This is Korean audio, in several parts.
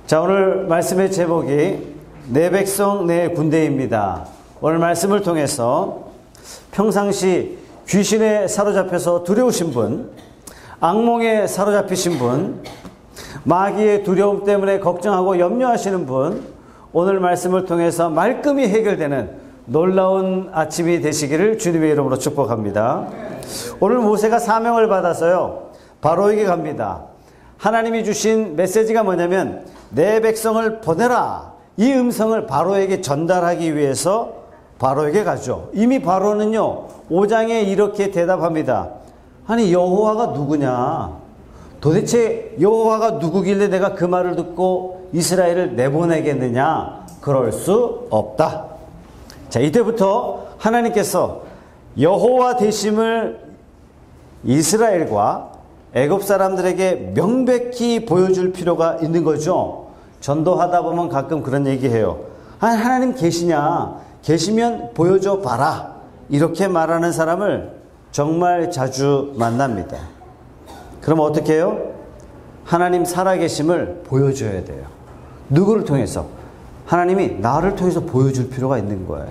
자, 오늘 말씀의 제목이 내 백성 내 군대입니다. 오늘 말씀을 통해서 평상시 귀신에 사로잡혀서 두려우신 분, 악몽에 사로잡히신 분, 마귀의 두려움 때문에 걱정하고 염려하시는 분, 오늘 말씀을 통해서 말끔히 해결되는 놀라운 아침이 되시기를 주님의 이름으로 축복합니다. 오늘 모세가 사명을 받아서요, 바로에게 갑니다. 하나님이 주신 메시지가 뭐냐면 내 백성을 보내라. 이 음성을 바로에게 전달하기 위해서 바로에게 가죠. 이미 바로는요 5장에 이렇게 대답합니다. 아니, 여호와가 누구냐? 도대체 여호와가 누구길래 내가 그 말을 듣고 이스라엘을 내보내겠느냐? 그럴 수 없다. 자, 이때부터 하나님께서 여호와 되심을 이스라엘과 애굽 사람들에게 명백히 보여줄 필요가 있는 거죠. 전도하다 보면 가끔 그런 얘기해요. 아니, 하나님 계시냐? 계시면 보여줘 봐라. 이렇게 말하는 사람을 정말 자주 만납니다. 그럼 어떻게 해요? 하나님 살아계심을 보여줘야 돼요. 누구를 통해서? 하나님이 나를 통해서 보여줄 필요가 있는 거예요.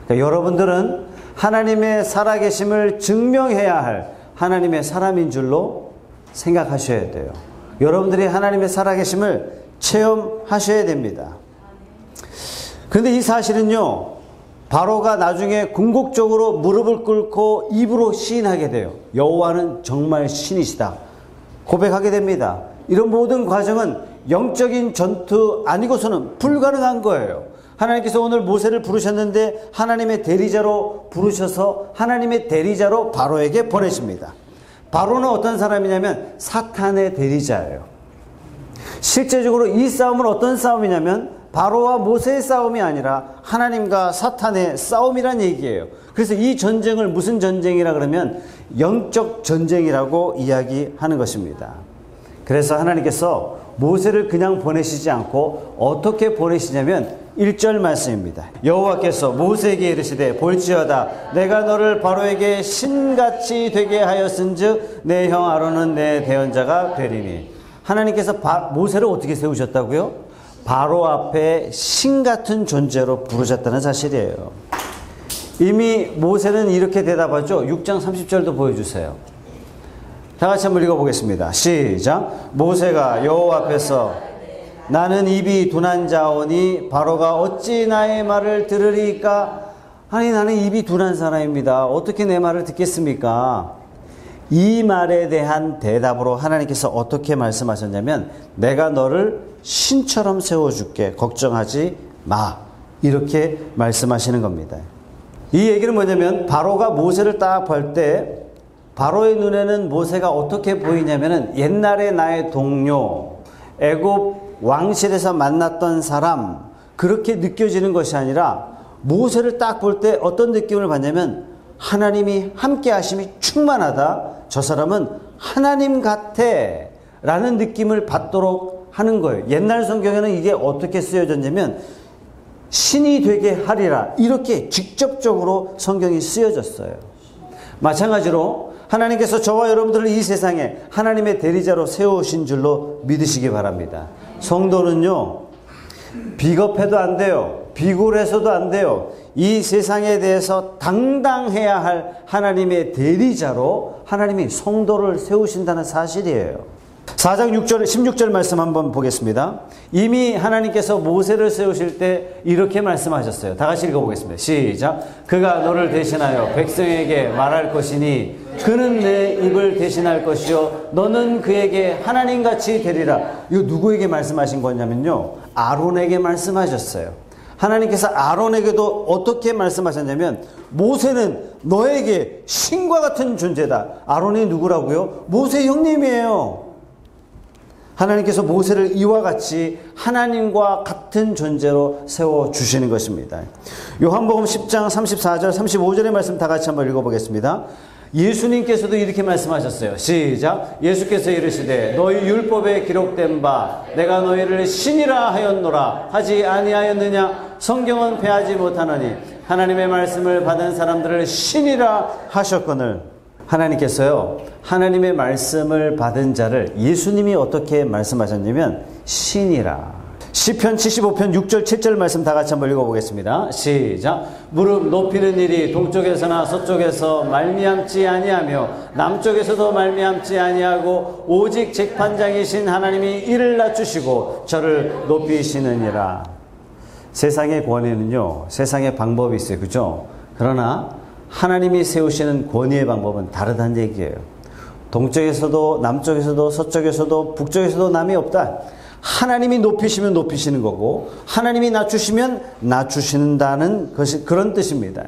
그러니까 여러분들은 하나님의 살아계심을 증명해야 할 하나님의 사람인 줄로 생각하셔야 돼요. 여러분들이 하나님의 살아계심을 체험하셔야 됩니다. 그런데 이 사실은요, 바로가 나중에 궁극적으로 무릎을 꿇고 입으로 시인하게 돼요. 여호와는 정말 신이시다. 고백하게 됩니다. 이런 모든 과정은 영적인 전투 아니고서는 불가능한 거예요. 하나님께서 오늘 모세를 부르셨는데 하나님의 대리자로 부르셔서 하나님의 대리자로 바로에게 보내십니다. 바로는 어떤 사람이냐면 사탄의 대리자예요. 실제적으로 이 싸움은 어떤 싸움이냐면 바로와 모세의 싸움이 아니라 하나님과 사탄의 싸움이란 얘기예요. 그래서 이 전쟁을 무슨 전쟁이라 그러면 영적 전쟁이라고 이야기하는 것입니다. 그래서 하나님께서 모세를 그냥 보내시지 않고 어떻게 보내시냐면 1절 말씀입니다. 여호와께서 모세에게 이르시되 볼지어다 내가 너를 바로에게 신같이 되게 하였은즉 내 형 아론은 내 대언자가 되리니. 하나님께서 모세를 어떻게 세우셨다고요? 바로 앞에 신같은 존재로 부르셨다는 사실이에요. 이미 모세는 이렇게 대답하죠. 6장 30절도 보여주세요. 다 같이 한번 읽어보겠습니다. 시작. 모세가 여호와 앞에서 나는 입이 둔한 자오니 바로가 어찌 나의 말을 들으리까? 아니, 나는 입이 둔한 사람입니다. 어떻게 내 말을 듣겠습니까? 이 말에 대한 대답으로 하나님께서 어떻게 말씀하셨냐면 내가 너를 신처럼 세워줄게. 걱정하지 마. 이렇게 말씀하시는 겁니다. 이 얘기는 뭐냐면 바로가 모세를 딱 볼 때 바로의 눈에는 모세가 어떻게 보이냐면은 옛날에 나의 동료, 애굽 왕실에서 만났던 사람, 그렇게 느껴지는 것이 아니라 모세를 딱 볼 때 어떤 느낌을 받냐면 하나님이 함께 하심이 충만하다. 저 사람은 하나님 같아 라는 느낌을 받도록 하는 거예요. 옛날 성경에는 이게 어떻게 쓰여졌냐면 신이 되게 하리라, 이렇게 직접적으로 성경이 쓰여졌어요. 마찬가지로 하나님께서 저와 여러분들을 이 세상에 하나님의 대리자로 세우신 줄로 믿으시기 바랍니다. 성도는요, 비겁해도 안 돼요. 비굴해서도 안 돼요. 이 세상에 대해서 당당해야 할 하나님의 대리자로 하나님이 성도를 세우신다는 사실이에요. 4장 6절, 16절 말씀 한번 보겠습니다. 이미 하나님께서 모세를 세우실 때 이렇게 말씀하셨어요. 다 같이 읽어보겠습니다. 시작. 그가 너를 대신하여 백성에게 말할 것이니 그는 내 입을 대신할 것이요 너는 그에게 하나님같이 되리라. 이거 누구에게 말씀하신 거냐면요, 아론에게 말씀하셨어요. 하나님께서 아론에게도 어떻게 말씀하셨냐면 모세는 너에게 신과 같은 존재다. 아론이 누구라고요? 모세 형님이에요. 하나님께서 모세를 이와 같이 하나님과 같은 존재로 세워주시는 것입니다. 요한복음 10장 34절 35절의 말씀 다 같이 한번 읽어보겠습니다. 예수님께서도 이렇게 말씀하셨어요. 시작. 예수께서 이르시되 너희 율법에 기록된 바 내가 너희를 신이라 하였노라 하지 아니하였느냐? 성경은 패하지 못하노니 하나님의 말씀을 받은 사람들을 신이라 하셨거늘. 하나님께서요, 하나님의 말씀을 받은 자를 예수님이 어떻게 말씀하셨냐면 신이라. 시편 75편 6절 7절 말씀 다 같이 한번 읽어보겠습니다. 시작. 무릎 높이는 일이 동쪽에서나 서쪽에서 말미암지 아니하며 남쪽에서도 말미암지 아니하고 오직 재판장이신 하나님이 이를 낮추시고 저를 높이시느니라. 세상의 권위는요, 세상의 방법이 있어요. 그죠? 그러나 하나님이 세우시는 권위의 방법은 다르다는 얘기예요. 동쪽에서도 남쪽에서도 서쪽에서도 북쪽에서도 남이 없다. 하나님이 높이시면 높이시는 거고 하나님이 낮추시면 낮추신다는 것이 그런 뜻입니다.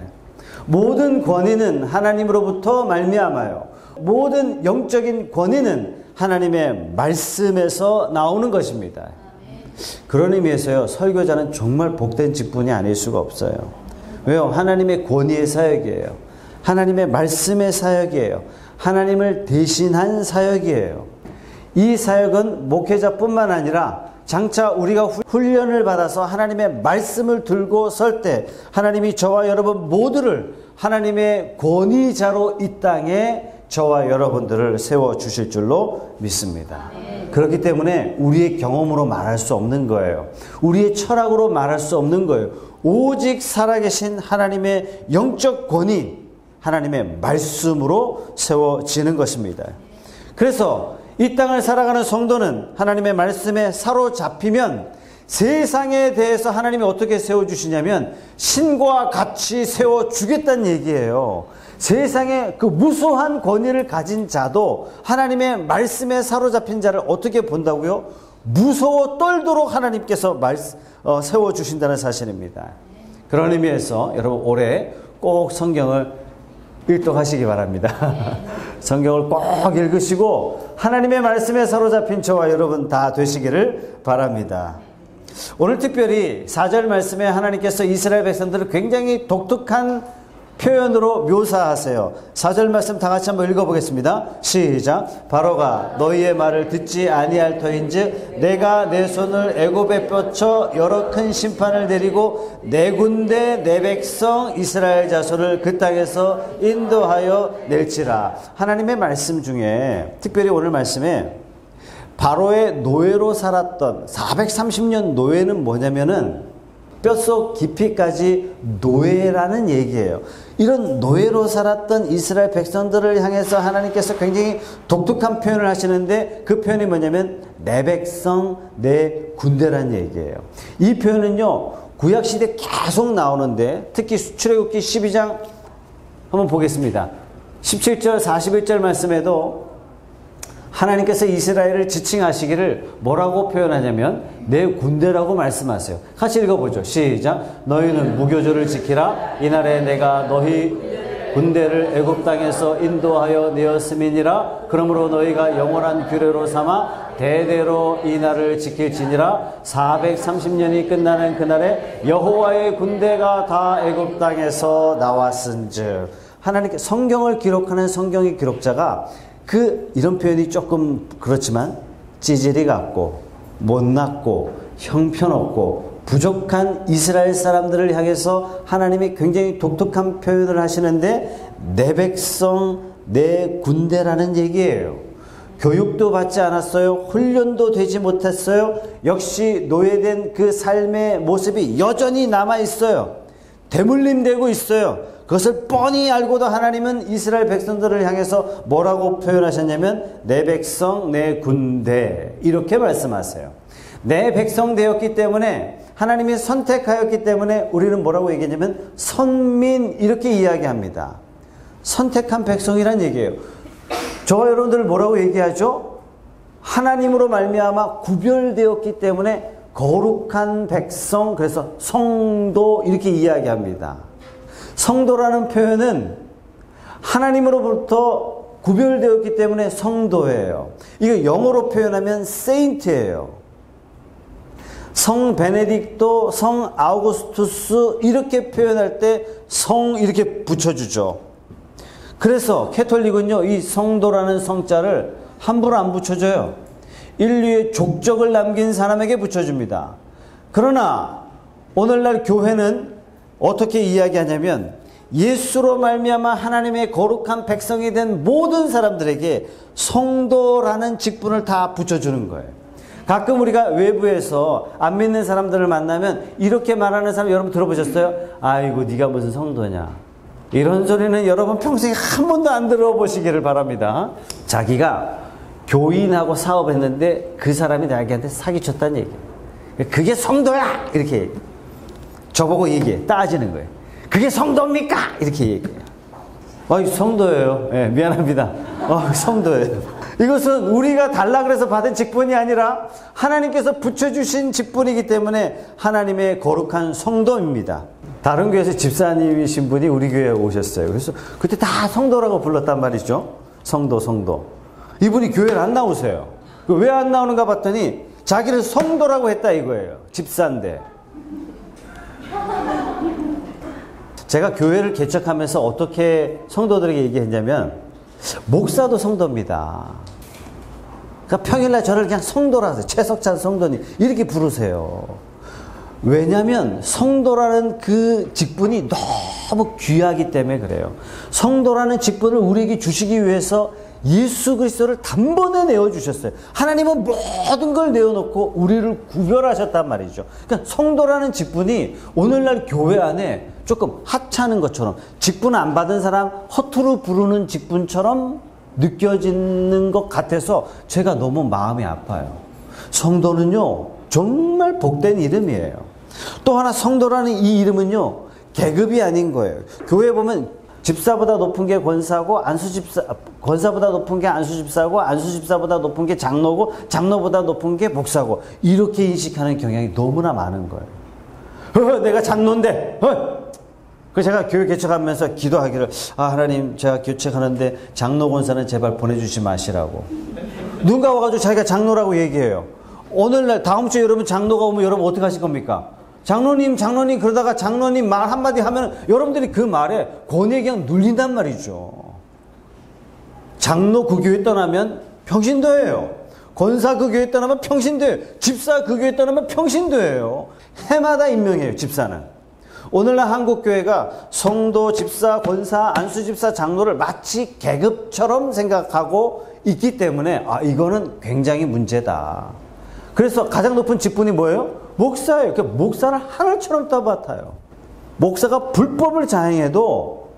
모든 권위는 하나님으로부터 말미암아요. 모든 영적인 권위는 하나님의 말씀에서 나오는 것입니다. 그런 의미에서요, 설교자는 정말 복된 직분이 아닐 수가 없어요. 왜요? 하나님의 권위의 사역이에요. 하나님의 말씀의 사역이에요. 하나님을 대신한 사역이에요. 이 사역은 목회자뿐만 아니라 장차 우리가 훈련을 받아서 하나님의 말씀을 들고 설 때 하나님이 저와 여러분 모두를 하나님의 권위자로 이 땅에 저와 여러분들을 세워주실 줄로 믿습니다. 그렇기 때문에 우리의 경험으로 말할 수 없는 거예요. 우리의 철학으로 말할 수 없는 거예요. 오직 살아계신 하나님의 영적 권위, 하나님의 말씀으로 세워지는 것입니다. 그래서 이 땅을 살아가는 성도는 하나님의 말씀에 사로잡히면 세상에 대해서 하나님이 어떻게 세워주시냐면 신과 같이 세워주겠다는 얘기예요. 세상에 그 무수한 권위를 가진 자도 하나님의 말씀에 사로잡힌 자를 어떻게 본다고요? 무서워 떨도록 하나님께서 세워주신다는 사실입니다. 그런 의미에서 여러분 올해 꼭 성경을 일독하시기 바랍니다. 성경을 꼭 읽으시고 하나님의 말씀에 사로잡힌 저와 여러분 다 되시기를 바랍니다. 오늘 특별히 4절 말씀에 하나님께서 이스라엘 백성들을 굉장히 독특한 표현으로 묘사하세요. 4절 말씀 다 같이 한번 읽어보겠습니다. 시작. 바로가 너희의 말을 듣지 아니할 터인즉 내가 내 손을 애굽에 뻗쳐 여러 큰 심판을 내리고 내 군대 내 백성 이스라엘 자손을 그 땅에서 인도하여 낼지라. 하나님의 말씀 중에 특별히 오늘 말씀에 바로의 노예로 살았던 430년 노예는 뭐냐면은 뼛속 깊이까지 노예라는 얘기예요. 이런 노예로 살았던 이스라엘 백성들을 향해서 하나님께서 굉장히 독특한 표현을 하시는데 그 표현이 뭐냐면 내 백성 내 군대라는 얘기예요. 이 표현은요 구약시대 계속 나오는데 특히 출애굽기 12장 한번 보겠습니다. 17절 41절 말씀에도 하나님께서 이스라엘을 지칭하시기를 뭐라고 표현하냐면 내 군대라고 말씀하세요. 같이 읽어보죠. 시작. 너희는 무교조를 지키라. 이날에 내가 너희 군대를 애굽 땅에서 인도하여 내었음이니라. 그러므로 너희가 영원한 규례로 삼아 대대로 이 날을 지킬지니라. 430년이 끝나는 그날에 여호와의 군대가 다 애굽 땅에서 나왔은즉. 하나님께 성경을 기록하는 성경의 기록자가 이런 표현이 조금 그렇지만 찌질이 같고 못났고 형편없고 부족한 이스라엘 사람들을 향해서 하나님이 굉장히 독특한 표현을 하시는데 내 백성 내 군대라는 얘기예요. 교육도 받지 않았어요. 훈련도 되지 못했어요. 역시 노예된 그 삶의 모습이 여전히 남아있어요. 대물림되고 있어요. 그것을 뻔히 알고도 하나님은 이스라엘 백성들을 향해서 뭐라고 표현하셨냐면 내 백성 내 군대 이렇게 말씀하세요. 내 백성 되었기 때문에 하나님이 선택하였기 때문에 우리는 뭐라고 얘기하냐면 선민 이렇게 이야기합니다. 선택한 백성이란 얘기예요. 저와 여러분들 뭐라고 얘기하죠? 하나님으로 말미암아 구별되었기 때문에 거룩한 백성, 그래서 성도 이렇게 이야기합니다. 성도라는 표현은 하나님으로부터 구별되었기 때문에 성도예요. 이거 영어로 표현하면 saint예요. 성 베네딕토, 성 아우구스투스 이렇게 표현할 때 성 이렇게 붙여주죠. 그래서 캐톨릭은요 이 성도라는 성자를 함부로 안 붙여줘요. 인류의 족적을 남긴 사람에게 붙여줍니다. 그러나 오늘날 교회는 어떻게 이야기하냐면 예수로 말미암아 하나님의 거룩한 백성이 된 모든 사람들에게 성도라는 직분을 다 붙여주는 거예요. 가끔 우리가 외부에서 안 믿는 사람들을 만나면 이렇게 말하는 사람 여러분 들어보셨어요? 아이고 네가 무슨 성도냐. 이런 소리는 여러분 평생에 한 번도 안 들어보시기를 바랍니다. 자기가 교인하고 사업했는데 그 사람이 자기한테 사기쳤다는 얘기예요. 그게 성도야! 이렇게 얘기해요. 저보고 얘기해. 따지는 거예요. 그게 성도입니까? 이렇게 얘기해요. 성도예요. 네, 미안합니다. 성도예요. 이것은 우리가 달라 그래서 받은 직분이 아니라 하나님께서 붙여주신 직분이기 때문에 하나님의 거룩한 성도입니다. 다른 교회에서 집사님이신 분이 우리 교회에 오셨어요. 그래서 그때 다 성도라고 불렀단 말이죠. 성도. 이분이 교회를 안 나오세요. 왜 안 나오는가 봤더니 자기를 성도라고 했다 이거예요. 집사인데. 제가 교회를 개척하면서 어떻게 성도들에게 얘기했냐면 목사도 성도입니다. 그러니까 평일날 저를 그냥 성도라서 최석찬 성도님 이렇게 부르세요. 왜냐하면 성도라는 그 직분이 너무 귀하기 때문에 그래요. 성도라는 직분을 우리에게 주시기 위해서 예수 그리스도를 단번에 내어주셨어요. 하나님은 모든 걸 내어놓고 우리를 구별하셨단 말이죠. 그러니까 성도라는 직분이 오늘날 교회 안에 조금 하찮은 것처럼 직분 안 받은 사람 허투루 부르는 직분처럼 느껴지는 것 같아서 제가 너무 마음이 아파요. 성도는요 정말 복된 이름이에요. 또 하나 성도라는 이 이름은요 계급이 아닌 거예요. 교회 보면 집사보다 높은 게 권사고 권사보다 높은 게 안수집사고 안수집사보다 높은 게 장로고 장로보다 높은 게 목사고 이렇게 인식하는 경향이 너무나 많은 거예요. 내가 장로인데 그래서 제가 교회 개척하면서 기도하기를 하나님 제가 개척하는데 장로 권사는 제발 보내주지 마시라고. 누군가 와가지고 자기가 장로라고 얘기해요. 오늘날 다음 주에 여러분 장로가 오면 여러분 어떻게 하실 겁니까? 장로님 그러다가 장로님 말 한마디 하면 여러분들이 그 말에 권위에 그냥 눌린단 말이죠. 장로 그 교회 떠나면 평신도예요. 권사 그 교회 떠나면 평신도예요. 집사 그 교회 떠나면 평신도예요. 해마다 임명해요. 집사는. 오늘날 한국교회가 성도, 집사, 권사, 안수집사, 장로를 마치 계급처럼 생각하고 있기 때문에 이거는 굉장히 문제다. 그래서 가장 높은 직분이 뭐예요? 목사예요. 그러니까 목사를 하늘처럼 떠받아요. 목사가 불법을 자행해도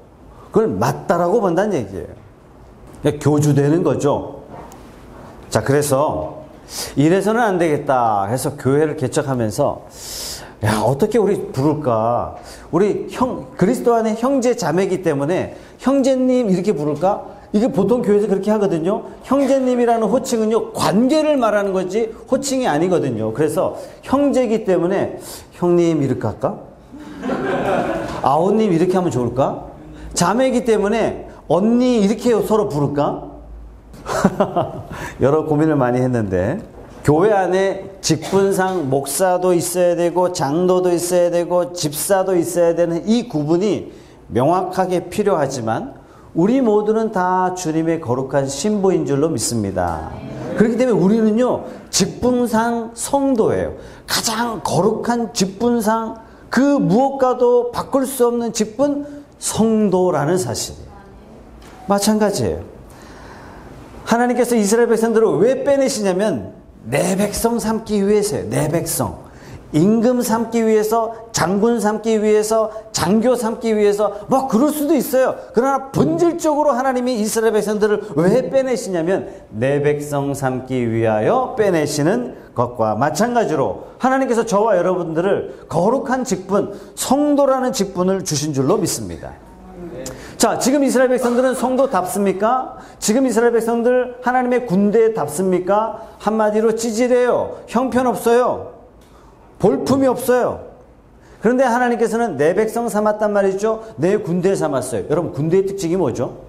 그걸 맞다라고 본다는 얘기예요. 그러니까 교주되는 거죠. 자, 그래서 이래서는 안 되겠다 해서 교회를 개척하면서 어떻게 우리 부를까? 우리 그리스도 안에 형제 자매이기 때문에 형제님 이렇게 부를까? 이게 보통 교회에서 그렇게 하거든요. 형제님이라는 호칭은요, 관계를 말하는 거지 호칭이 아니거든요. 그래서 형제이기 때문에 형님 이렇게 할까? 아우님 이렇게 하면 좋을까? 자매이기 때문에 언니 이렇게 서로 부를까? 여러 고민을 많이 했는데 교회 안에 직분상 목사도 있어야 되고 장로도 있어야 되고 집사도 있어야 되는 이 구분이 명확하게 필요하지만 우리 모두는 다 주님의 거룩한 신부인 줄로 믿습니다. 그렇기 때문에 우리는요 직분상 성도예요. 가장 거룩한 직분상 그 무엇과도 바꿀 수 없는 직분 성도라는 사실이에요. 마찬가지예요. 하나님께서 이스라엘 백성들을 왜 빼내시냐면 내 백성 삼기 위해서예요. 내 백성. 임금 삼기 위해서, 장군 삼기 위해서, 장교 삼기 위해서 뭐 그럴 수도 있어요. 그러나 본질적으로 하나님이 이스라엘 백성들을 왜 빼내시냐면 내 백성 삼기 위하여 빼내시는 것과 마찬가지로 하나님께서 저와 여러분들을 거룩한 직분, 성도라는 직분을 주신 줄로 믿습니다. 자, 지금 이스라엘 백성들은 성도답습니까? 지금 이스라엘 백성들 하나님의 군대답습니까? 한마디로 찌질해요. 형편없어요. 볼품이 없어요. 그런데 하나님께서는 내 백성 삼았단 말이죠. 내 군대 삼았어요. 여러분 군대의 특징이 뭐죠?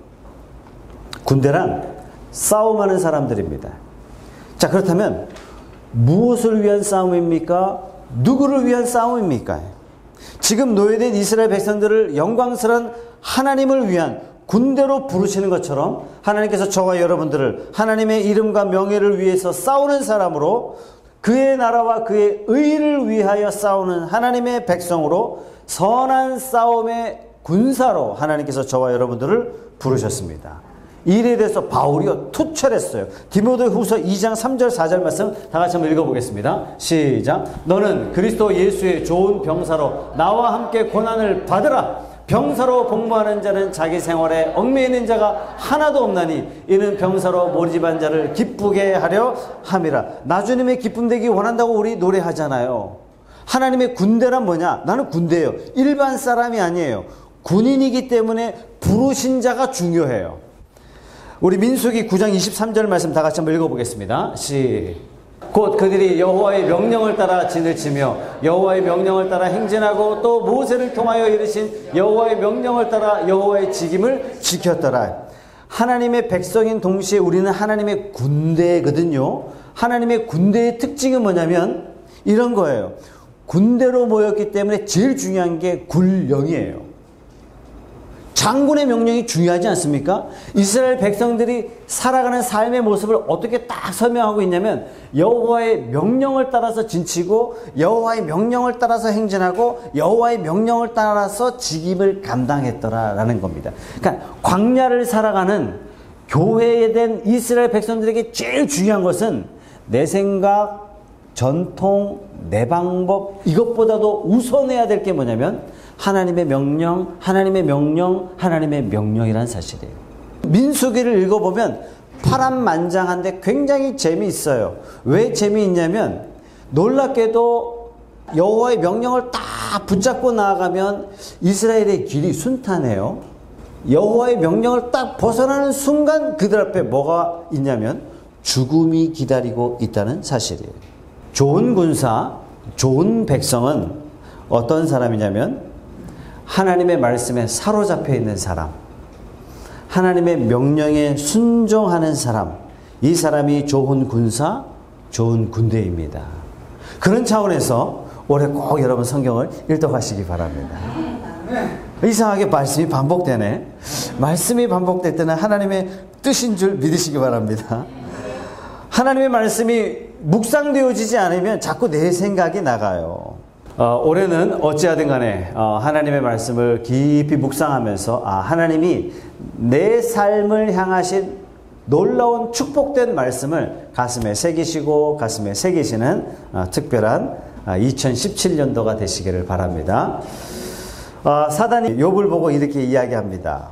군대란 싸움하는 사람들입니다. 자, 그렇다면 무엇을 위한 싸움입니까? 누구를 위한 싸움입니까? 지금 노예된 이스라엘 백성들을 영광스러운 하나님을 위한 군대로 부르시는 것처럼 하나님께서 저와 여러분들을 하나님의 이름과 명예를 위해서 싸우는 사람으로 그의 나라와 그의 의를 위하여 싸우는 하나님의 백성으로 선한 싸움의 군사로 하나님께서 저와 여러분들을 부르셨습니다. 이 일에 대해서 바울이요 투철했어요. 디모데후서 2장 3절 4절 말씀 다 같이 한번 읽어보겠습니다. 시작. 너는 그리스도 예수의 좋은 병사로 나와 함께 고난을 받으라. 병사로 복무하는 자는 자기 생활에 얽매이는 자가 하나도 없나니 이는 병사로 모집한 자를 기쁘게 하려 함이라. 나주님의 기쁨 되기 원한다고 우리 노래하잖아요. 하나님의 군대란 뭐냐? 나는 군대예요. 일반 사람이 아니에요. 군인이기 때문에 부르신 자가 중요해요. 우리 민수기 9장 23절 말씀 다 같이 한번 읽어보겠습니다. 곧 그들이 여호와의 명령을 따라 진을 치며 여호와의 명령을 따라 행진하고 또 모세를 통하여 이르신 여호와의 명령을 따라 여호와의 직임을 지켰더라. 하나님의 백성인 동시에 우리는 하나님의 군대거든요. 하나님의 군대의 특징은 뭐냐면 이런 거예요. 군대로 모였기 때문에 제일 중요한 게 군령이에요. 장군의 명령이 중요하지 않습니까? 이스라엘 백성들이 살아가는 삶의 모습을 어떻게 딱 설명하고 있냐면 여호와의 명령을 따라서 진치고 여호와의 명령을 따라서 행진하고 여호와의 명령을 따라서 직임을 감당했더라라는 겁니다. 그러니까 광야를 살아가는 교회에 된 이스라엘 백성들에게 제일 중요한 것은 내 생각, 전통, 내 방법 이것보다도 우선해야 될 게 뭐냐면 하나님의 명령, 하나님의 명령, 하나님의 명령이라는 사실이에요. 민수기를 읽어보면 파란만장한데 굉장히 재미있어요. 왜 재미있냐면 놀랍게도 여호와의 명령을 딱 붙잡고 나아가면 이스라엘의 길이 순탄해요. 여호와의 명령을 딱 벗어나는 순간 그들 앞에 뭐가 있냐면 죽음이 기다리고 있다는 사실이에요. 좋은 군사, 좋은 백성은 어떤 사람이냐면 하나님의 말씀에 사로잡혀 있는 사람, 하나님의 명령에 순종하는 사람, 이 사람이 좋은 군사, 좋은 군대입니다. 그런 차원에서 올해 꼭 여러분 성경을 읽도록하시기 바랍니다. 이상하게 말씀이 반복되네. 말씀이 반복될 때는 하나님의 뜻인 줄 믿으시기 바랍니다. 하나님의 말씀이 묵상되어지지 않으면 자꾸 내 생각이 나가요. 올해는 어찌하든 간에 하나님의 말씀을 깊이 묵상하면서 하나님이 내 삶을 향하신 놀라운 축복된 말씀을 가슴에 새기시고 가슴에 새기시는 특별한 2017년도가 되시기를 바랍니다. 사단이 욥을 보고 이렇게 이야기합니다.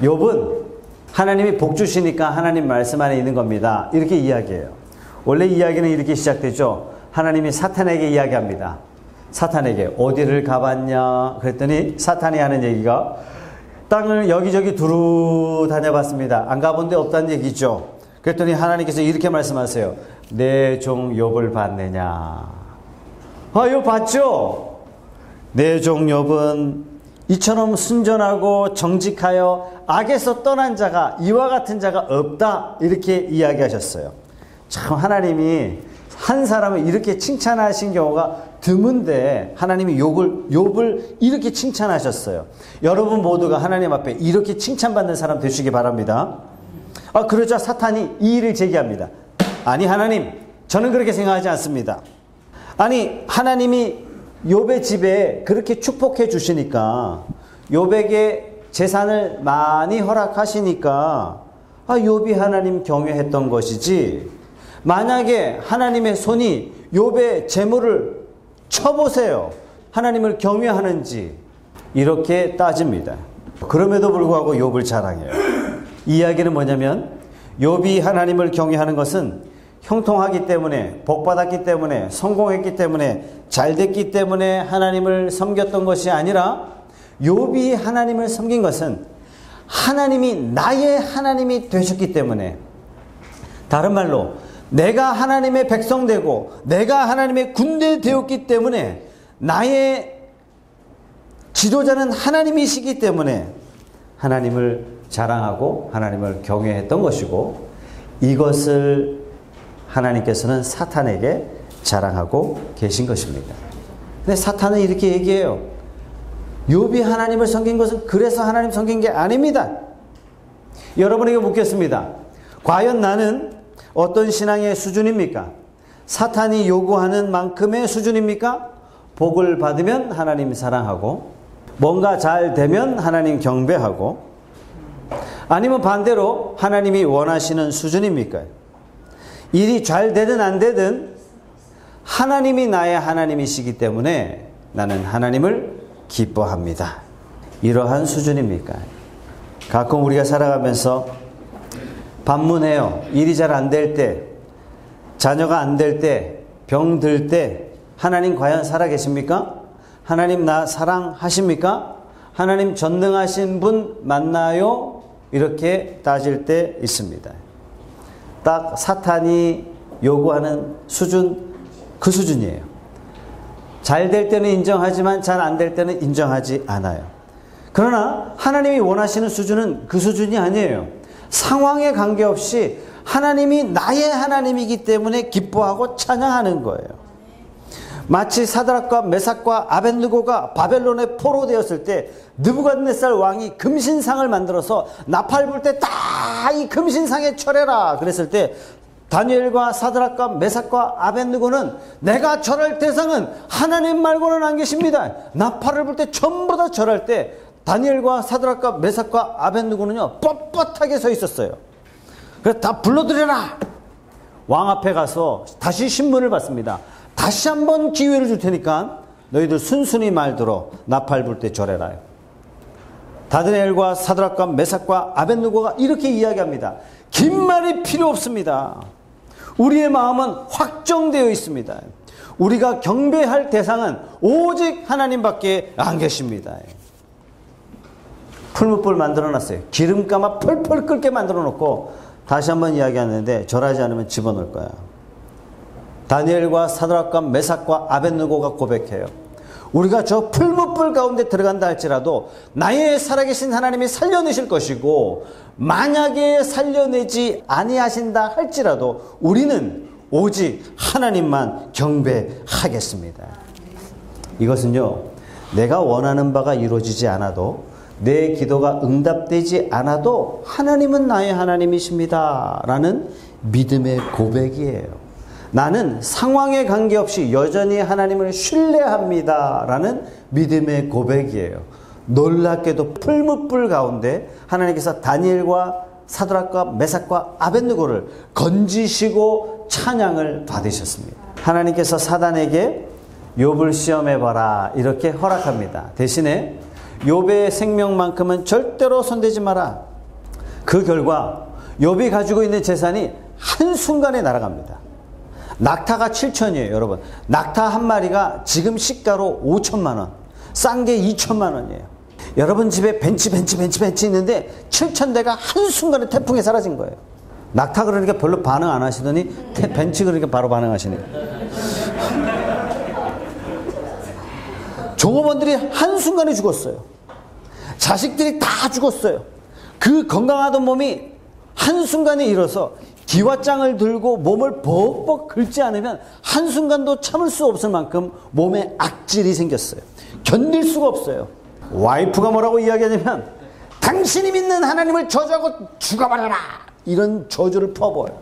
욥은 하나님이 복 주시니까 하나님 말씀 안에 있는 겁니다. 이렇게 이야기해요. 원래 이야기는 이렇게 시작되죠. 하나님이 사탄에게 이야기합니다. 사탄에게 어디를 가봤냐 그랬더니 사탄이 하는 얘기가 땅을 여기저기 두루 다녀봤습니다. 안 가본 데 없다는 얘기죠. 그랬더니 하나님께서 이렇게 말씀하세요. 내 종 욥을 봤느냐. 욥 봤죠? 내 종 욥은 이처럼 순전하고 정직하여 악에서 떠난 자가 이와 같은 자가 없다. 이렇게 이야기하셨어요. 참 하나님이 한 사람을 이렇게 칭찬하신 경우가 드문데 하나님이 욥을 이렇게 칭찬하셨어요. 여러분 모두가 하나님 앞에 이렇게 칭찬받는 사람 되시기 바랍니다. 그러자 사탄이 이 일을 제기합니다. 아니 하나님, 저는 그렇게 생각하지 않습니다. 아니 하나님이 욥의 집에 그렇게 축복해 주시니까 욥에게 재산을 많이 허락하시니까 욥이 하나님 경외했던 것이지, 만약에 하나님의 손이 욥의 재물을 쳐보세요. 하나님을 경외하는지 이렇게 따집니다. 그럼에도 불구하고 욥을 자랑해요. 이 이야기는 뭐냐면 욥이 하나님을 경외하는 것은 형통하기 때문에, 복받았기 때문에, 성공했기 때문에, 잘됐기 때문에 하나님을 섬겼던 것이 아니라 욥이 하나님을 섬긴 것은 하나님이 나의 하나님이 되셨기 때문에, 다른 말로 내가 하나님의 백성 되고 내가 하나님의 군대 되었기 때문에 나의 지도자는 하나님이시기 때문에 하나님을 자랑하고 하나님을 경외했던 것이고, 이것을 하나님께서는 사탄에게 자랑하고 계신 것입니다. 근데 사탄은 이렇게 얘기해요. 욥이 하나님을 섬긴 것은 그래서 하나님 섬긴 게 아닙니다. 여러분에게 묻겠습니다. 과연 나는 어떤 신앙의 수준입니까? 사탄이 요구하는 만큼의 수준입니까? 복을 받으면 하나님 사랑하고, 뭔가 잘 되면 하나님 경배하고, 아니면 반대로 하나님이 원하시는 수준입니까? 일이 잘 되든 안 되든 하나님이 나의 하나님이시기 때문에 나는 하나님을 기뻐합니다. 이러한 수준입니까? 가끔 우리가 살아가면서 반문해요. 일이 잘 안 될 때, 자녀가 안 될 때, 병 들 때 하나님 과연 살아계십니까? 하나님 나 사랑하십니까? 하나님 전능하신 분 맞나요? 이렇게 따질 때 있습니다. 딱 사탄이 요구하는 수준, 그 수준이에요. 잘 될 때는 인정하지만 잘 안 될 때는 인정하지 않아요. 그러나 하나님이 원하시는 수준은 그 수준이 아니에요. 상황에 관계없이 하나님이 나의 하나님이기 때문에 기뻐하고 찬양하는 거예요. 마치 사드락과 메삭과 아벳느고가 바벨론에 포로되었을 때 느부갓네살 왕이 금신상을 만들어서 나팔 불 때 다 이 금신상에 절해라 그랬을 때 다니엘과 사드락과 메삭과 아벳느고는 내가 절할 대상은 하나님 말고는 안 계십니다. 나팔을 불 때 전부 다 절할 때 다니엘과 사드락과 메삭과 아벳느고는요 뻣뻣하게 서 있었어요. 그래서 다 불러들여라. 왕 앞에 가서 다시 신문을 받습니다. 다시 한번 기회를 줄 테니까 너희들 순순히 말 들어 나팔 불 때 절해라. 다니엘과 사드락과 메삭과 아벳느고가 이렇게 이야기합니다. 긴 말이 필요 없습니다. 우리의 마음은 확정되어 있습니다. 우리가 경배할 대상은 오직 하나님밖에 안 계십니다. 풀무불 만들어놨어요. 기름가마 펄펄 끓게 만들어놓고 다시 한번 이야기하는데 절하지 않으면 집어넣을 거야. 다니엘과 사드락과 메삭과 아벳느고가 고백해요. 우리가 저 풀무불 가운데 들어간다 할지라도 나의 살아계신 하나님이 살려내실 것이고, 만약에 살려내지 아니하신다 할지라도 우리는 오직 하나님만 경배하겠습니다. 이것은요, 내가 원하는 바가 이루어지지 않아도, 내 기도가 응답되지 않아도 하나님은 나의 하나님이십니다 라는 믿음의 고백이에요. 나는 상황에 관계없이 여전히 하나님을 신뢰합니다 라는 믿음의 고백이에요. 놀랍게도 풀무불 가운데 하나님께서 다니엘과 사드락과 메삭과 아벳느고를 건지시고 찬양을 받으셨습니다. 하나님께서 사단에게 욥을 시험해봐라 이렇게 허락합니다. 대신에 욥의 생명만큼은 절대로 손대지 마라. 그 결과 욥이 가지고 있는 재산이 한순간에 날아갑니다. 낙타가 7천이에요, 여러분. 낙타 한 마리가 지금 시가로 5천만 원, 싼 게 2천만 원이에요. 여러분 집에 벤치 있는데 7,000대가 한순간에 태풍에 사라진 거예요. 낙타 그러니까 별로 반응 안 하시더니 벤치 그러니까 바로 반응하시네요. 종업원들이 한순간에 죽었어요. 자식들이 다 죽었어요. 그 건강하던 몸이 한순간에 일어서 기와장을 들고 몸을 벅벅 긁지 않으면 한순간도 참을 수 없을 만큼 몸에 악질이 생겼어요. 견딜 수가 없어요. 와이프가 뭐라고 이야기하냐면 당신이 믿는 하나님을 저주하고 죽어버려라 이런 저주를 퍼부어요.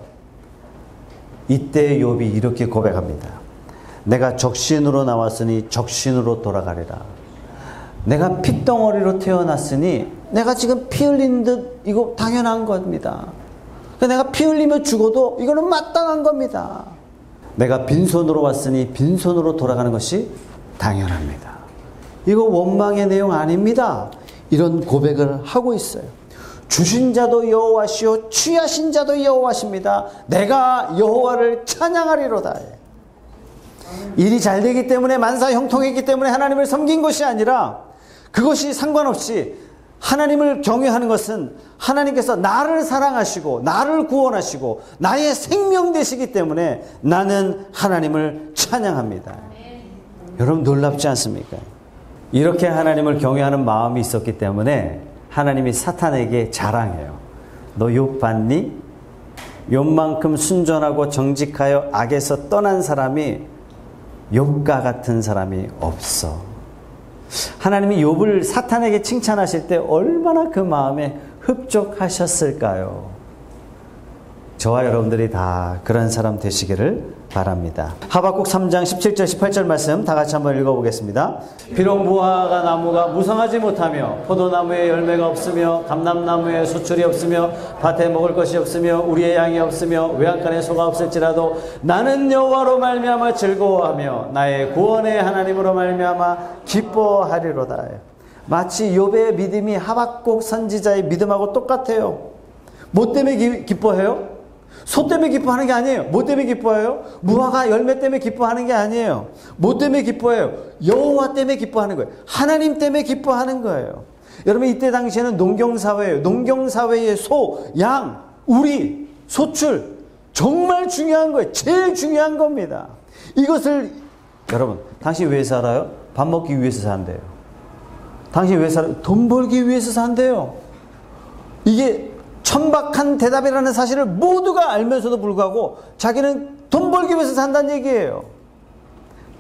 이때 욥이 이렇게 고백합니다. 내가 적신으로 나왔으니 적신으로 돌아가리라. 내가 핏덩어리로 태어났으니 내가 지금 피 흘린 듯 이거 당연한 겁니다. 내가 피 흘리며 죽어도 이거는 마땅한 겁니다. 내가 빈손으로 왔으니 빈손으로 돌아가는 것이 당연합니다. 이거 원망의 내용 아닙니다. 이런 고백을 하고 있어요. 주신 자도 여호와시오 취하신 자도 여호와십니다. 내가 여호와를 찬양하리로다. 일이 잘 되기 때문에 만사 형통했기 때문에 하나님을 섬긴 것이 아니라, 그것이 상관없이 하나님을 경외하는 것은 하나님께서 나를 사랑하시고 나를 구원하시고 나의 생명 되시기 때문에 나는 하나님을 찬양합니다. 여러분 놀랍지 않습니까? 이렇게 하나님을 경외하는 마음이 있었기 때문에 하나님이 사탄에게 자랑해요. 너 욥 봤니? 욥만큼 순전하고 정직하여 악에서 떠난 사람이 욥과 같은 사람이 없어. 하나님이 욥을 사탄에게 칭찬하실 때 얼마나 그 마음에 흡족하셨을까요? 저와 여러분들이 다 그런 사람 되시기를 바랍니다. 하박국 3장 17절 18절 말씀 다 같이 한번 읽어보겠습니다. 비록 무화과 나무가 무성하지 못하며 포도나무에 열매가 없으며 감람나무에 소출이 없으며 밭에 먹을 것이 없으며 우리의 양이 없으며 외양간에 소가 없을지라도 나는 여호와로 말미암아 즐거워하며 나의 구원의 하나님으로 말미암아 기뻐하리로다. 마치 욥의 믿음이 하박국 선지자의 믿음하고 똑같아요. 뭐 때문에 기뻐해요? 소 때문에 기뻐하는 게 아니에요. 뭐 때문에 기뻐해요? 무화과 열매 때문에 기뻐하는 게 아니에요. 뭐 때문에 기뻐해요? 여호와 때문에 기뻐하는 거예요. 하나님 때문에 기뻐하는 거예요. 여러분 이때 당시에는 농경사회예요. 농경사회의 소, 양, 우리, 소출 정말 중요한 거예요. 제일 중요한 겁니다. 이것을 여러분 당신 왜 살아요? 밥 먹기 위해서 산대요. 당신 왜 살아요? 돈 벌기 위해서 산대요. 이게 천박한 대답이라는 사실을 모두가 알면서도 불구하고 자기는 돈 벌기 위해서 산다는 얘기예요.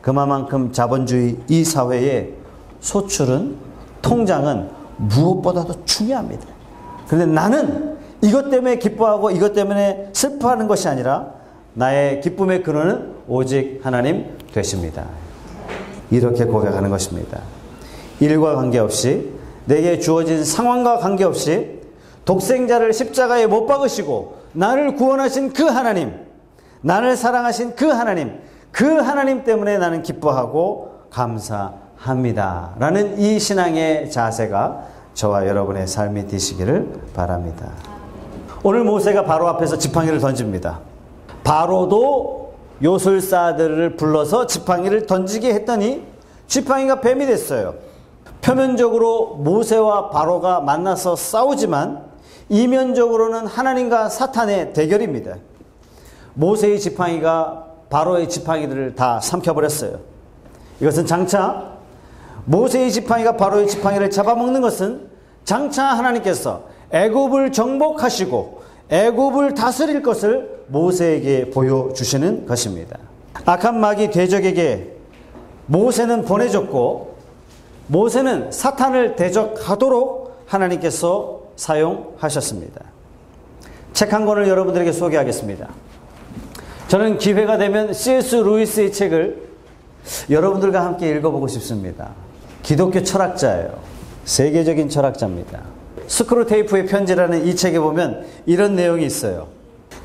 그만큼 자본주의 이 사회의 소출은 통장은 무엇보다도 중요합니다. 그런데 나는 이것 때문에 기뻐하고 이것 때문에 슬퍼하는 것이 아니라 나의 기쁨의 근원은 오직 하나님 되십니다. 이렇게 고백하는 것입니다. 일과 관계없이 내게 주어진 상황과 관계없이 독생자를 십자가에 못 박으시고 나를 구원하신 그 하나님, 나를 사랑하신 그 하나님 때문에 나는 기뻐하고 감사합니다. 라는 이 신앙의 자세가 저와 여러분의 삶이 되시기를 바랍니다. 오늘 모세가 바로 앞에서 지팡이를 던집니다. 바로도 요술사들을 불러서 지팡이를 던지게 했더니 지팡이가 뱀이 됐어요. 표면적으로 모세와 바로가 만나서 싸우지만 이면적으로는 하나님과 사탄의 대결입니다. 모세의 지팡이가 바로의 지팡이들을 다 삼켜버렸어요. 이것은 장차 모세의 지팡이가 바로의 지팡이를 잡아먹는 것은 장차 하나님께서 애굽을 정복하시고 애굽을 다스릴 것을 모세에게 보여주시는 것입니다. 악한 마귀 대적에게 모세는 보내줬고 모세는 사탄을 대적하도록 하나님께서 사용하셨습니다. 책 한 권을 여러분들에게 소개하겠습니다. 저는 기회가 되면 C.S. 루이스의 책을 여러분들과 함께 읽어보고 싶습니다. 기독교 철학자예요. 세계적인 철학자입니다. 스크루테이프의 편지라는 이 책에 보면 이런 내용이 있어요.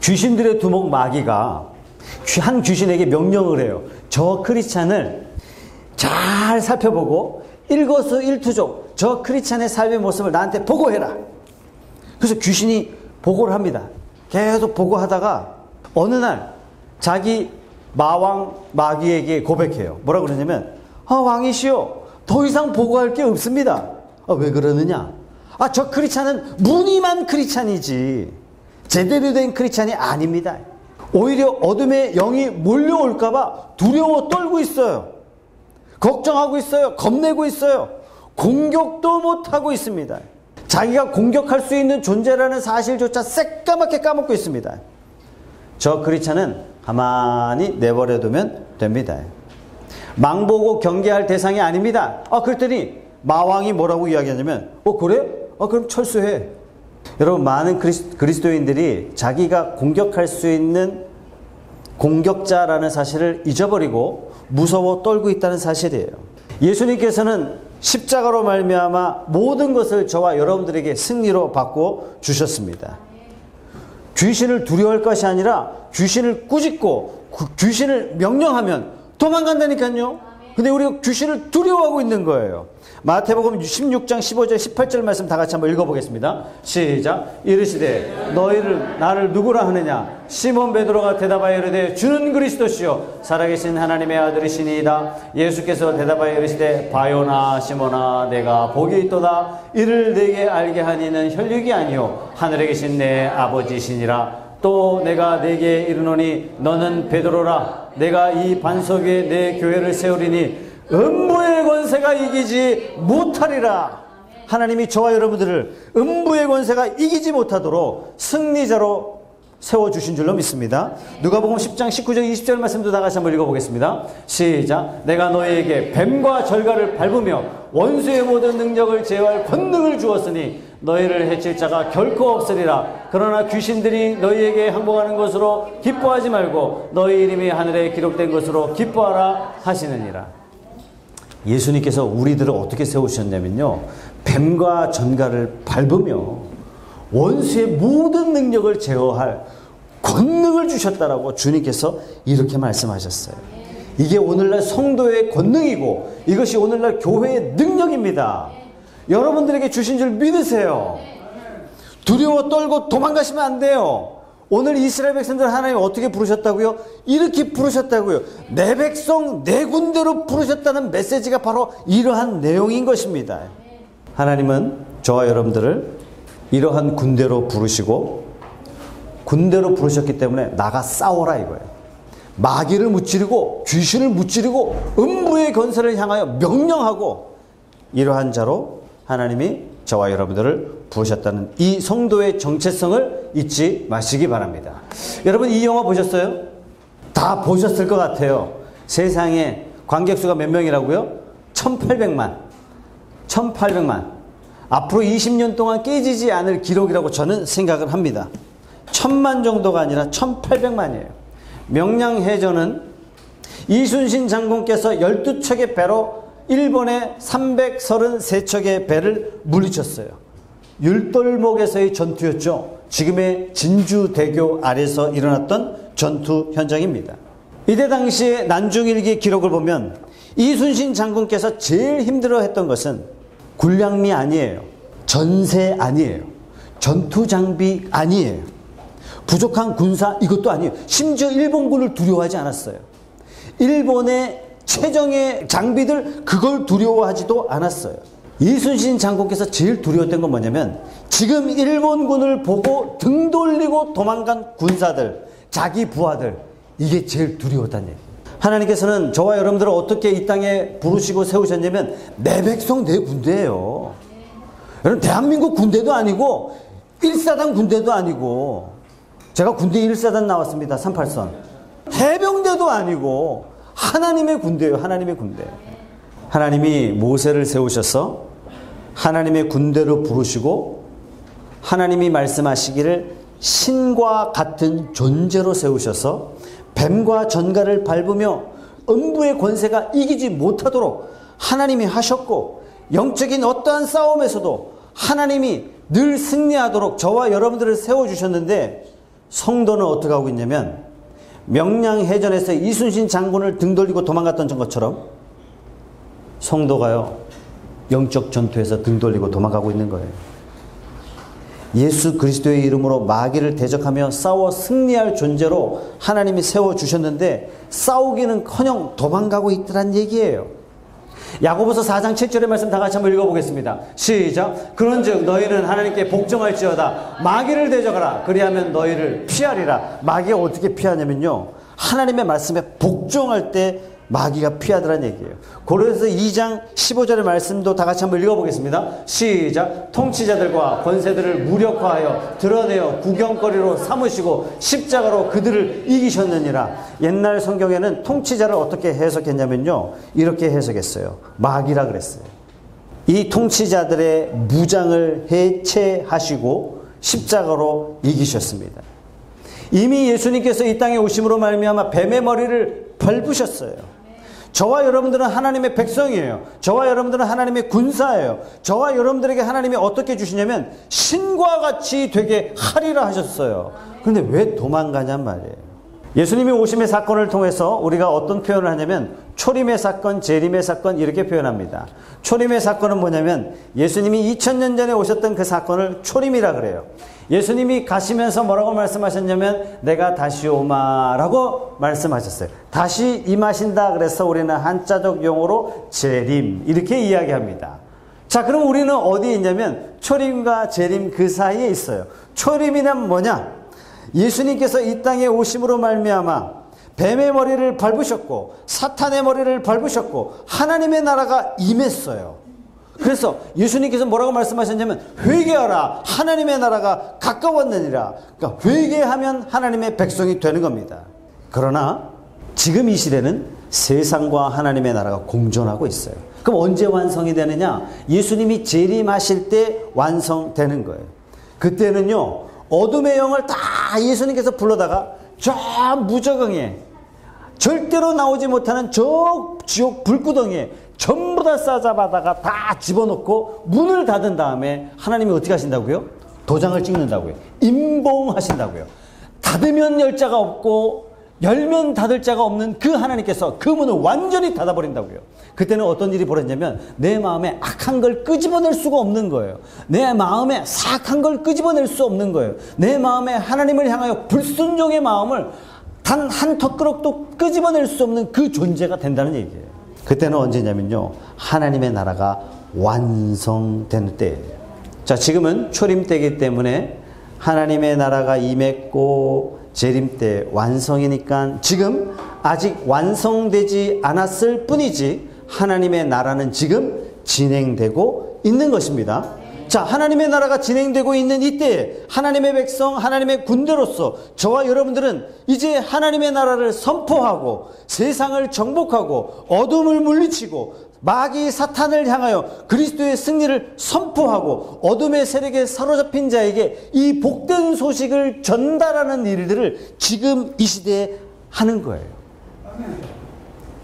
귀신들의 두목 마귀가 한 귀신에게 명령을 해요. 저 크리스찬을 잘 살펴보고 일거수일투족 저 크리스찬의 삶의 모습을 나한테 보고해라. 그래서 귀신이 보고를 합니다. 계속 보고하다가 어느 날 자기 마왕 마귀에게 고백해요. 뭐라고 그러냐면 왕이시여 더 이상 보고할 게 없습니다. 왜 그러느냐? 저 크리스찬은 무늬만 크리스찬이지 제대로 된 크리스찬이 아닙니다. 오히려 어둠의 영이 몰려올까 봐 두려워 떨고 있어요. 걱정하고 있어요. 겁내고 있어요. 공격도 못하고 있습니다. 자기가 공격할 수 있는 존재라는 사실조차 새까맣게 까먹고 있습니다. 저 크리스찬은 가만히 내버려두면 됩니다. 망보고 경계할 대상이 아닙니다. 그랬더니 마왕이 뭐라고 이야기하냐면 그래? 그럼 철수해. 여러분 많은 그리스도인들이 자기가 공격할 수 있는 공격자라는 사실을 잊어버리고 무서워 떨고 있다는 사실이에요. 예수님께서는 십자가로 말미암아 모든 것을 저와 여러분들에게 승리로 바꿔 주셨습니다. 귀신을 두려워할 것이 아니라 귀신을 꾸짖고 귀신을 명령하면 도망간다니까요. 근데 우리가 귀신을 두려워하고 있는 거예요. 마태복음 16장 15절 18절 말씀 다 같이 한번 읽어보겠습니다. 시작. 이르시되 너희를 나를 누구라 하느냐? 시몬 베드로가 대답하여 이르되 주는 그리스도시요 살아계신 하나님의 아들이시니이다. 예수께서 대답하여 이르시되 바요나 시몬아 내가 복이 있도다. 이를 내게 알게 하니는 혈육이 아니요 하늘에 계신 내 아버지시니라. 또 내가 네게 이르노니 너는 베드로라. 내가 이 반석 위에 내 교회를 세우리니 음부의 권세가 이기지 못하리라. 하나님이 저와 여러분들을 음부의 권세가 이기지 못하도록 승리자로 세워주신 줄로 믿습니다. 누가복음 10장 19절 20절 말씀도 다 같이 한번 읽어보겠습니다. 시작. 내가 너희에게 뱀과 절갈을 밟으며 원수의 모든 능력을 제어할 권능을 주었으니 너희를 해칠 자가 결코 없으리라. 그러나 귀신들이 너희에게 항복하는 것으로 기뻐하지 말고 너희 이름이 하늘에 기록된 것으로 기뻐하라 하시느니라. 예수님께서 우리들을 어떻게 세우셨냐면요, 뱀과 전갈을 밟으며 원수의 모든 능력을 제어할 권능을 주셨다라고 주님께서 이렇게 말씀하셨어요. 이게 오늘날 성도의 권능이고 이것이 오늘날 교회의 능력입니다. 여러분들에게 주신 줄 믿으세요. 두려워 떨고 도망가시면 안 돼요. 오늘 이스라엘 백성들 하나님 어떻게 부르셨다고요? 이렇게 부르셨다고요. 내 백성 내 군대로 부르셨다는 메시지가 바로 이러한 내용인 것입니다. 하나님은 저와 여러분들을 이러한 군대로 부르시고 군대로 부르셨기 때문에 나가 싸워라 이거예요. 마귀를 무찌르고 귀신을 무찌르고 음부의 권세를 향하여 명령하고 이러한 자로 하나님이 저와 여러분들을 부르셨다는 이 성도의 정체성을 잊지 마시기 바랍니다. 여러분 이 영화 보셨어요? 다 보셨을 것 같아요. 세상에 관객수가 몇 명이라고요? 1800만. 앞으로 20년 동안 깨지지 않을 기록이라고 저는 생각을 합니다. 1000만 정도가 아니라 1800만이에요. 명량해전은 이순신 장군께서 12척의 배로 일본의 333척의 배를 물리쳤어요. 율돌목에서의 전투였죠. 지금의 진주대교 아래서 일어났던 전투 현장입니다. 이때 당시의 난중일기 기록을 보면 이순신 장군께서 제일 힘들어했던 것은 군량미 아니에요. 전세 아니에요. 전투 장비 아니에요. 부족한 군사 이것도 아니에요. 심지어 일본군을 두려워하지 않았어요. 일본의 최정의 장비들 그걸 두려워하지도 않았어요. 이순신 장군께서 제일 두려웠던 건 뭐냐면 지금 일본군을 보고 등 돌리고 도망간 군사들, 자기 부하들, 이게 제일 두려웠다는 얘기예요. 하나님께서는 저와 여러분들을 어떻게 이 땅에 부르시고 세우셨냐면 내 백성 내 군대예요. 여러분 대한민국 군대도 아니고 1사단 군대도 아니고, 제가 군대 1사단 나왔습니다. 38선. 해병대도 아니고 하나님의 군대예요. 하나님의 군대. 하나님이 모세를 세우셔서 하나님의 군대로 부르시고 하나님이 말씀하시기를 신과 같은 존재로 세우셔서 뱀과 전갈을 밟으며 음부의 권세가 이기지 못하도록 하나님이 하셨고, 영적인 어떠한 싸움에서도 하나님이 늘 승리하도록 저와 여러분들을 세워주셨는데, 성도는 어떻게 하고 있냐면 명량해전에서 이순신 장군을 등 돌리고 도망갔던 것처럼 성도가요 영적 전투에서 등 돌리고 도망가고 있는 거예요. 예수 그리스도의 이름으로 마귀를 대적하며 싸워 승리할 존재로 하나님이 세워주셨는데 싸우기는커녕 도망가고 있더란 얘기예요. 야고보서 4장 7절의 말씀 다 같이 한번 읽어보겠습니다. 시작. 그런즉 너희는 하나님께 복종할지어다. 마귀를 대적하라. 그리하면 너희를 피하리라. 마귀가 어떻게 피하냐면요, 하나님의 말씀에 복종할 때 마귀가 피하더란 얘기예요. 고린도서 2장 15절의 말씀도 다 같이 한번 읽어보겠습니다. 시작. 통치자들과 권세들을 무력화하여 드러내어 구경거리로 삼으시고 십자가로 그들을 이기셨느니라. 옛날 성경에는 통치자를 어떻게 해석했냐면요, 이렇게 해석했어요. 마귀라 그랬어요. 이 통치자들의 무장을 해체하시고 십자가로 이기셨습니다. 이미 예수님께서 이 땅에 오심으로 말미암아 뱀의 머리를 밟으셨어요. 저와 여러분들은 하나님의 백성이에요. 저와 여러분들은 하나님의 군사예요. 저와 여러분들에게 하나님이 어떻게 주시냐면 신과 같이 되게 하리라 하셨어요. 그런데 왜 도망가냔 말이에요. 예수님이 오심의 사건을 통해서 우리가 어떤 표현을 하냐면 초림의 사건, 재림의 사건 이렇게 표현합니다. 초림의 사건은 뭐냐면 예수님이 2000년 전에 오셨던 그 사건을 초림이라 그래요. 예수님이 가시면서 뭐라고 말씀하셨냐면 내가 다시 오마라고 말씀하셨어요. 다시 임하신다 그래서 우리는 한자적 용어로 재림 이렇게 이야기합니다. 자, 그럼 우리는 어디에 있냐면 초림과 재림 그 사이에 있어요. 초림이란 뭐냐? 예수님께서 이 땅에 오심으로 말미암아 뱀의 머리를 밟으셨고 사탄의 머리를 밟으셨고 하나님의 나라가 임했어요. 그래서 예수님께서 뭐라고 말씀하셨냐면 회개하라, 하나님의 나라가 가까웠느니라. 그러니까 회개하면 하나님의 백성이 되는 겁니다. 그러나 지금 이 시대는 세상과 하나님의 나라가 공존하고 있어요. 그럼 언제 완성이 되느냐? 예수님이 재림하실 때 완성되는 거예요. 그때는요, 어둠의 영을 다 예수님께서 불러다가 저 무저강에, 절대로 나오지 못하는 저 지옥 불구덩이에 전부 다 싸잡아다가 다 집어넣고 문을 닫은 다음에 하나님이 어떻게 하신다고요? 도장을 찍는다고요. 임봉하신다고요. 닫으면 열 자가 없고 열면 닫을 자가 없는 그 하나님께서 그 문을 완전히 닫아버린다고요. 그때는 어떤 일이 벌어지냐면 내 마음에 악한 걸 끄집어낼 수가 없는 거예요. 내 마음에 사악한 걸 끄집어낼 수 없는 거예요. 내 마음에 하나님을 향하여 불순종의 마음을 단 한 턱그럭도 끄집어낼 수 없는 그 존재가 된다는 얘기예요. 그때는 언제냐면요, 하나님의 나라가 완성되는 때예요. 자, 지금은 초림 때이기 때문에 하나님의 나라가 임했고 재림 때 완성이니까 지금 아직 완성되지 않았을 뿐이지 하나님의 나라는 지금 진행되고 있는 것입니다. 자, 하나님의 나라가 진행되고 있는 이때에 하나님의 백성, 하나님의 군대로서 저와 여러분들은 이제 하나님의 나라를 선포하고 세상을 정복하고 어둠을 물리치고 마귀 사탄을 향하여 그리스도의 승리를 선포하고 어둠의 세력에 사로잡힌 자에게 이 복된 소식을 전달하는 일들을 지금 이 시대에 하는 거예요.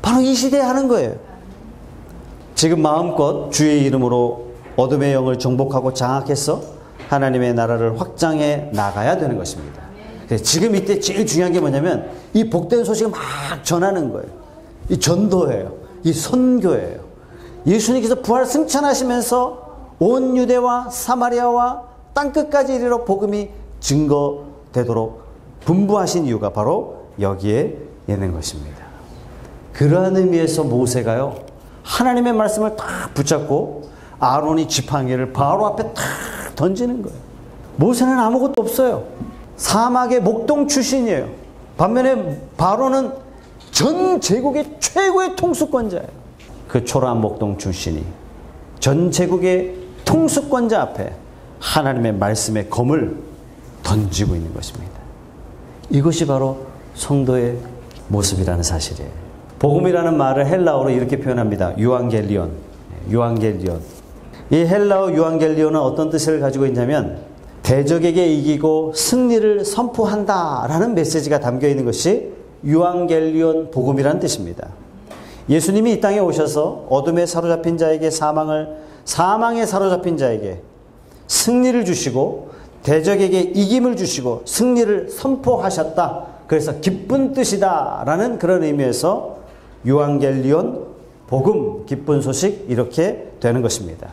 바로 이 시대에 하는 거예요. 지금 마음껏 주의 이름으로 어둠의 영을 정복하고 장악해서 하나님의 나라를 확장해 나가야 되는 것입니다. 지금 이때 제일 중요한 게 뭐냐면 이 복된 소식을 막 전하는 거예요. 이 전도예요. 이 선교예요. 예수님께서 부활 승천하시면서 온 유대와 사마리아와 땅끝까지 이르러 복음이 증거되도록 분부하신 이유가 바로 여기에 있는 것입니다. 그러한 의미에서 모세가요, 하나님의 말씀을 딱 붙잡고 아론이 지팡이를 바로 앞에 탁 던지는 거예요. 모세는 아무것도 없어요. 사막의 목동 출신이에요. 반면에 바로는 전 제국의 최고의 통수권자예요. 그 초라한 목동 출신이 전 제국의 통수권자 앞에 하나님의 말씀의 검을 던지고 있는 것입니다. 이것이 바로 성도의 모습이라는 사실이에요. 복음이라는 말을 헬라어로 이렇게 표현합니다. 유앙겔리온. 유앙겔리온. 이 헬라어 유앙겔리온은 어떤 뜻을 가지고 있냐면 대적에게 이기고 승리를 선포한다라는 메시지가 담겨 있는 것이 유앙겔리온 복음이라는 뜻입니다. 예수님이 이 땅에 오셔서 어둠에 사로잡힌 자에게 사망에 사로잡힌 자에게 승리를 주시고 대적에게 이김을 주시고 승리를 선포하셨다. 그래서 기쁜 뜻이다 라는 그런 의미에서 유앙겔리온 복음, 기쁜 소식 이렇게 되는 것입니다.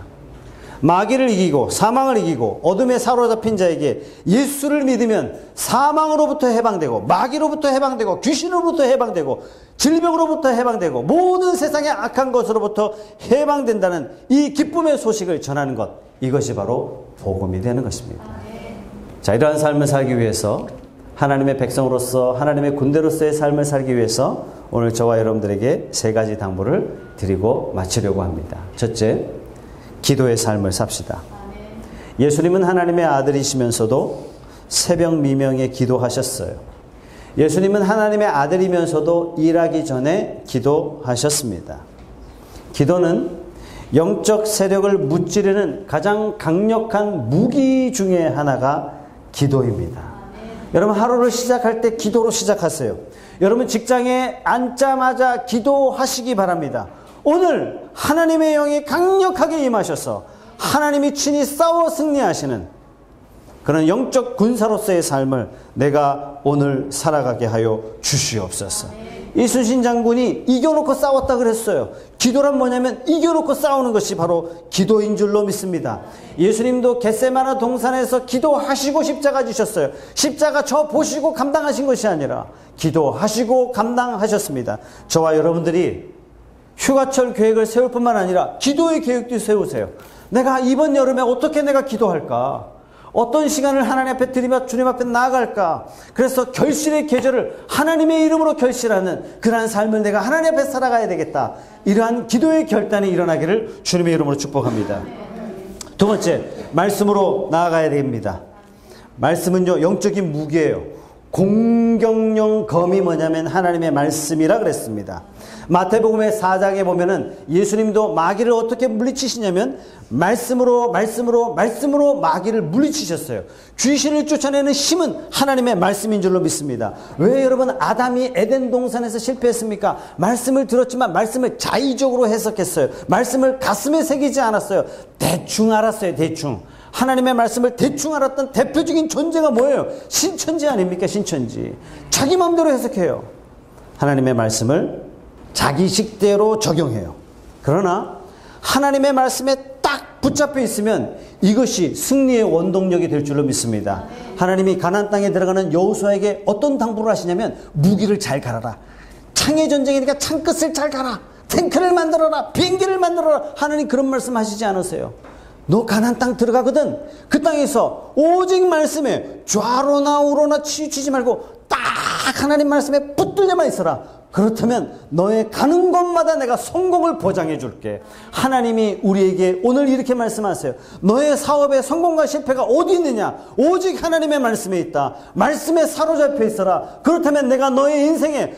마귀를 이기고 사망을 이기고 어둠에 사로잡힌 자에게 예수를 믿으면 사망으로부터 해방되고 마귀로부터 해방되고 귀신으로부터 해방되고 질병으로부터 해방되고 모든 세상의 악한 것으로부터 해방된다는 이 기쁨의 소식을 전하는 것, 이것이 바로 복음이 되는 것입니다. 자, 이러한 삶을 살기 위해서 하나님의 백성으로서 하나님의 군대로서의 삶을 살기 위해서 오늘 저와 여러분들에게 세 가지 당부를 드리고 마치려고 합니다. 첫째, 기도의 삶을 삽시다. 예수님은 하나님의 아들이시면서도 새벽 미명에 기도하셨어요. 예수님은 하나님의 아들이면서도 일하기 전에 기도하셨습니다. 기도는 영적 세력을 무찌르는 가장 강력한 무기 중에 하나가 기도입니다. 여러분, 하루를 시작할 때 기도로 시작하세요. 여러분, 직장에 앉자마자 기도하시기 바랍니다. 오늘 하나님의 영이 강력하게 임하셔서 하나님이 친히 싸워 승리하시는 그런 영적 군사로서의 삶을 내가 오늘 살아가게 하여 주시옵소서. 이순신 장군이 이겨놓고 싸웠다 그랬어요. 기도란 뭐냐면 이겨놓고 싸우는 것이 바로 기도인 줄로 믿습니다. 예수님도 겟세마네 동산에서 기도하시고 십자가 지셨어요. 십자가 저 보시고 감당하신 것이 아니라 기도하시고 감당하셨습니다. 저와 여러분들이 휴가철 계획을 세울 뿐만 아니라 기도의 계획도 세우세요. 내가 이번 여름에 어떻게 내가 기도할까? 어떤 시간을 하나님 앞에 드리며 주님 앞에 나아갈까? 그래서 결실의 계절을 하나님의 이름으로 결실하는 그러한 삶을 내가 하나님 앞에 살아가야 되겠다. 이러한 기도의 결단이 일어나기를 주님의 이름으로 축복합니다. 두 번째, 말씀으로 나아가야 됩니다. 말씀은요, 영적인 무기예요. 공격용 검이 뭐냐면 하나님의 말씀이라 그랬습니다. 마태복음의 4장에 보면은 예수님도 마귀를 어떻게 물리치시냐면 말씀으로 마귀를 물리치셨어요. 귀신을 쫓아내는 힘은 하나님의 말씀인 줄로 믿습니다. 왜 여러분 아담이 에덴 동산에서 실패했습니까? 말씀을 들었지만 말씀을 자의적으로 해석했어요. 말씀을 가슴에 새기지 않았어요. 대충 알았어요. 대충. 하나님의 말씀을 대충 알았던 대표적인 존재가 뭐예요? 신천지 아닙니까? 신천지. 자기 마음대로 해석해요. 하나님의 말씀을 자기 식대로 적용해요. 그러나 하나님의 말씀에 딱 붙잡혀 있으면 이것이 승리의 원동력이 될 줄로 믿습니다. 하나님이 가나안 땅에 들어가는 여호수아에게 어떤 당부를 하시냐면 무기를 잘 갈아라. 창의 전쟁이니까 창끝을 잘 갈아. 탱크를 만들어라. 비행기를 만들어라. 하나님 그런 말씀 하시지 않으세요? 너 가나안 땅 들어가거든. 그 땅에서 오직 말씀에 좌로나 우로나 치우치지 말고 딱 하나님 말씀에 붙들려만 있어라. 그렇다면 너의 가는 곳마다 내가 성공을 보장해 줄게. 하나님이 우리에게 오늘 이렇게 말씀하세요. 너의 사업의 성공과 실패가 어디 있느냐? 오직 하나님의 말씀에 있다. 말씀에 사로잡혀 있어라. 그렇다면 내가 너의 인생에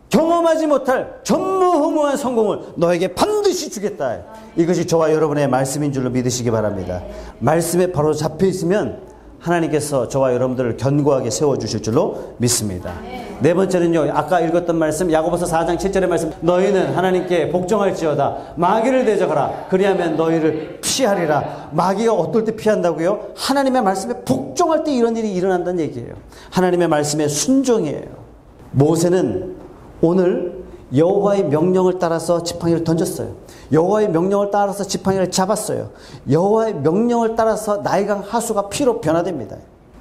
경험하지 못할 전무후무한 성공을 너에게 반드시 주겠다. 이것이 저와 여러분의 말씀인 줄로 믿으시기 바랍니다. 말씀에 바로 잡혀 있으면 하나님께서 저와 여러분들을 견고하게 세워주실 줄로 믿습니다. 네 번째는요, 아까 읽었던 말씀 야고보서 4장 7절의 말씀, 너희는 하나님께 복종할지어다. 마귀를 대적하라. 그리하면 너희를 피하리라. 마귀가 어떨 때 피한다고요? 하나님의 말씀에 복종할 때 이런 일이 일어난다는 얘기예요. 하나님의 말씀에 순종이에요. 모세는 오늘 여호와의 명령을 따라서 지팡이를 던졌어요. 여호와의 명령을 따라서 지팡이를 잡았어요. 여호와의 명령을 따라서 나일강 하수가 피로 변화됩니다.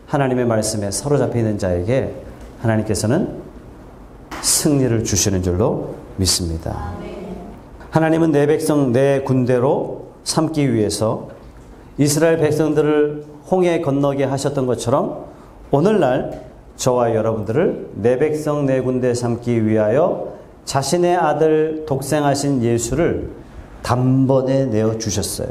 하나님의 말씀에 사로잡혀 있는 자에게 하나님께서는 승리를 주시는 줄로 믿습니다. 하나님은 내 백성 내 군대로 삼기 위해서 이스라엘 백성들을 홍해 건너게 하셨던 것처럼 오늘날 저와 여러분들을 내 백성 내 군대 삼기 위하여 자신의 아들 독생하신 예수를 단번에 내어주셨어요.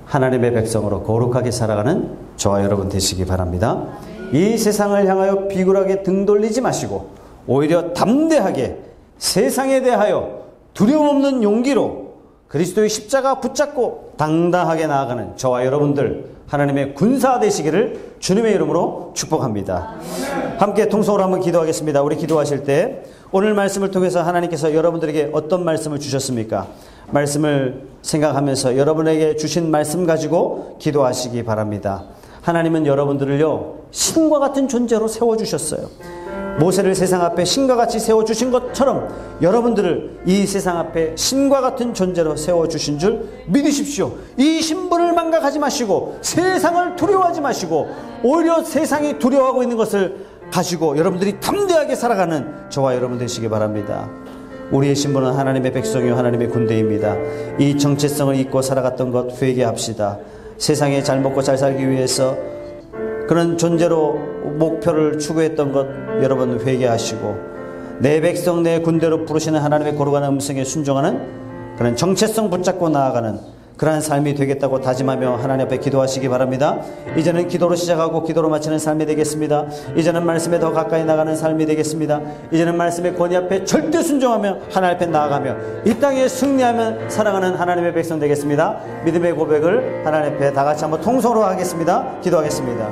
하나님의 백성으로 거룩하게 살아가는 저와 여러분 되시기 바랍니다. 이 세상을 향하여 비굴하게 등 돌리지 마시고 오히려 담대하게 세상에 대하여 두려움 없는 용기로 그리스도의 십자가 붙잡고 당당하게 나아가는 저와 여러분들 하나님의 군사 되시기를 주님의 이름으로 축복합니다. 함께 통성으로 한번 기도하겠습니다. 우리 기도하실 때 오늘 말씀을 통해서 하나님께서 여러분들에게 어떤 말씀을 주셨습니까? 말씀을 생각하면서 여러분에게 주신 말씀 가지고 기도하시기 바랍니다. 하나님은 여러분들을요 신과 같은 존재로 세워주셨어요. 모세를 세상 앞에 신과 같이 세워주신 것처럼 여러분들을 이 세상 앞에 신과 같은 존재로 세워주신 줄 믿으십시오. 이 신분을 망각하지 마시고 세상을 두려워하지 마시고 오히려 세상이 두려워하고 있는 것을 가지고 여러분들이 담대하게 살아가는 저와 여러분 되시기 바랍니다. 우리의 신분은 하나님의 백성이요 하나님의 군대입니다. 이 정체성을 잊고 살아갔던 것 회개합시다. 세상에 잘 먹고 잘 살기 위해서 그런 존재로 목표를 추구했던 것 여러분 회개하시고 내 백성 내 군대로 부르시는 하나님의 거룩한 음성에 순종하는 그런 정체성 붙잡고 나아가는 그러한 삶이 되겠다고 다짐하며 하나님 앞에 기도하시기 바랍니다. 이제는 기도로 시작하고 기도로 마치는 삶이 되겠습니다. 이제는 말씀에 더 가까이 나가는 삶이 되겠습니다. 이제는 말씀의 권위 앞에 절대 순종하며 하나님 앞에 나아가며 이 땅에 승리하며 살아가는 하나님의 백성 되겠습니다. 믿음의 고백을 하나님 앞에 다 같이 한번 통성으로 하겠습니다. 기도하겠습니다.